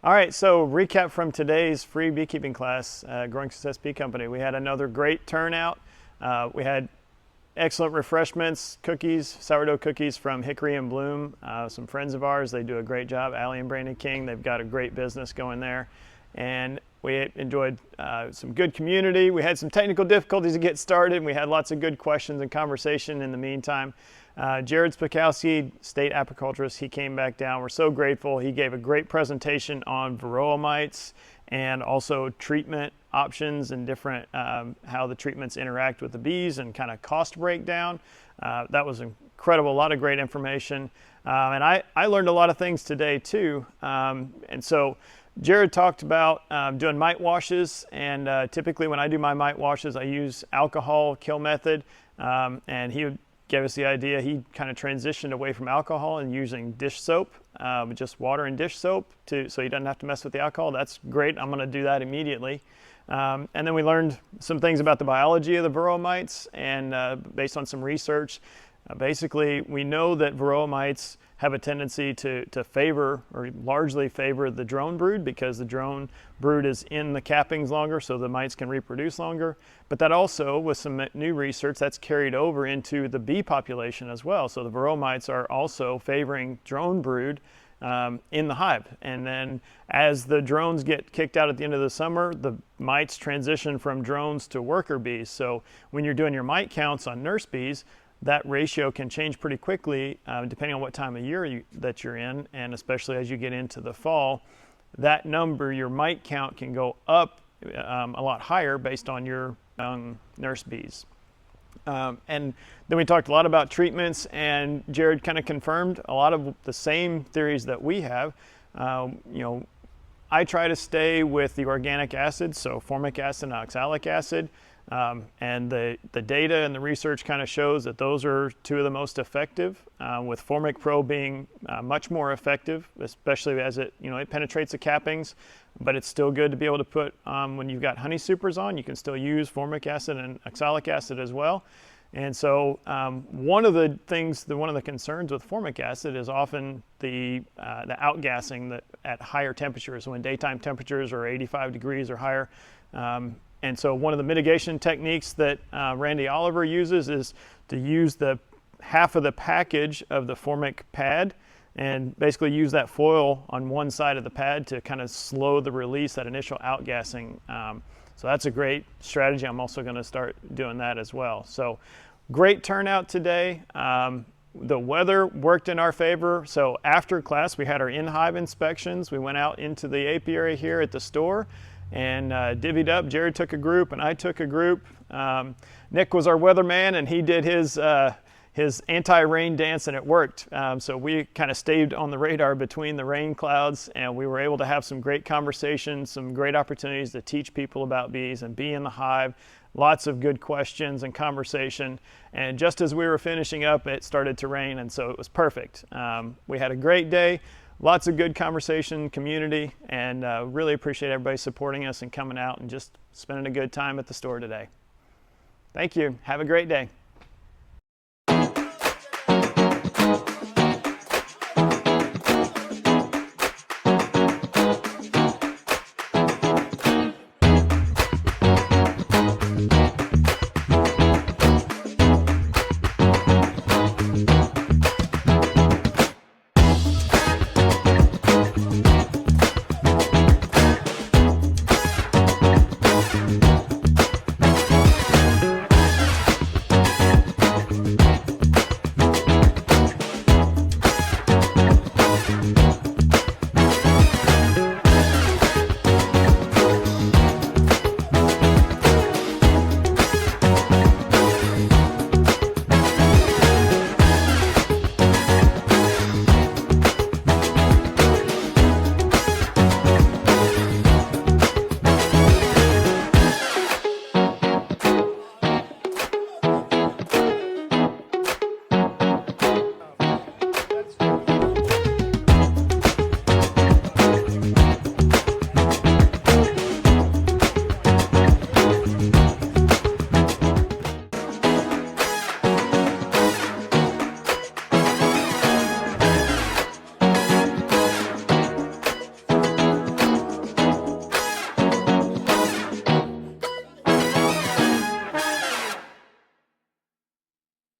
All right, so recap from today's free beekeeping class, Growing Success Bee Company. We had another great turnout. We had excellent refreshments, cookies, sourdough cookies from Hickory and Bloom. Some friends of ours, they do a great job. Allie and Brandon King, they've got a great business going there. And we enjoyed some good community. We had some technical difficulties to get started, and we had lots of good questions and conversation in the meantime. Jared Spokowsky, state apiculturist, he came back down. We're so grateful. He gave a great presentation on Varroa mites and also treatment options and different how the treatments interact with the bees and kind of cost breakdown. That was incredible, a lot of great information. And I learned a lot of things today too. And so Jared talked about doing mite washes, and typically when I do my mite washes, I use alcohol kill method, and he gave us the idea. He kind of transitioned away from alcohol and using dish soap, just water and dish soap, so he doesn't have to mess with the alcohol. That's great. I'm going to do that immediately. And then we learned some things about the biology of the Varroa mites, and based on some research, basically we know that Varroa mites have a tendency to favor or largely favor the drone brood, because the drone brood is in the cappings longer, so the mites can reproduce longer. But that also, with some new research, that's carried over into the bee population as well. So the Varroa mites are also favoring drone brood in the hive. And then as the drones get kicked out at the end of the summer, the mites transition from drones to worker bees. So when you're doing your mite counts on nurse bees, that ratio can change pretty quickly depending on what time of year that you're in, and especially as you get into the fall, that number, your mite count, can go up a lot higher based on your nurse bees. And then we talked a lot about treatments, and Jared kind of confirmed a lot of the same theories that we have. I try to stay with the organic acids, so formic acid and oxalic acid. And the data and the research kind of shows that those are two of the most effective, with Formic Pro being much more effective, especially as it penetrates the cappings. But it's still good to be able to put, when you've got honey supers on, you can still use formic acid and oxalic acid as well. And so one of the concerns with formic acid is often the outgassing that at higher temperatures, when daytime temperatures are 85 degrees or higher. And so one of the mitigation techniques that Randy Oliver uses is to use the half of the package of the formic pad and basically use that foil on one side of the pad to kind of slow the release, that initial outgassing. So that's a great strategy. I'm also going to start doing that as well. So great turnout today. The weather worked in our favor. So after class, we had our in-hive inspections. We went out into the apiary here at the store and divvied up. Jared took a group and I took a group. Nick was our weatherman, and he did his anti-rain dance, and it worked. So we kind of stayed on the radar between the rain clouds, and we were able to have some great conversations, some great opportunities to teach people about bees and be in the hive. Lots of good questions and conversation. And just as we were finishing up, it started to rain, and so it was perfect. We had a great day. Lots of good conversation, community, and really appreciate everybody supporting us and coming out and just spending a good time at the store today. Thank you. Have a great day.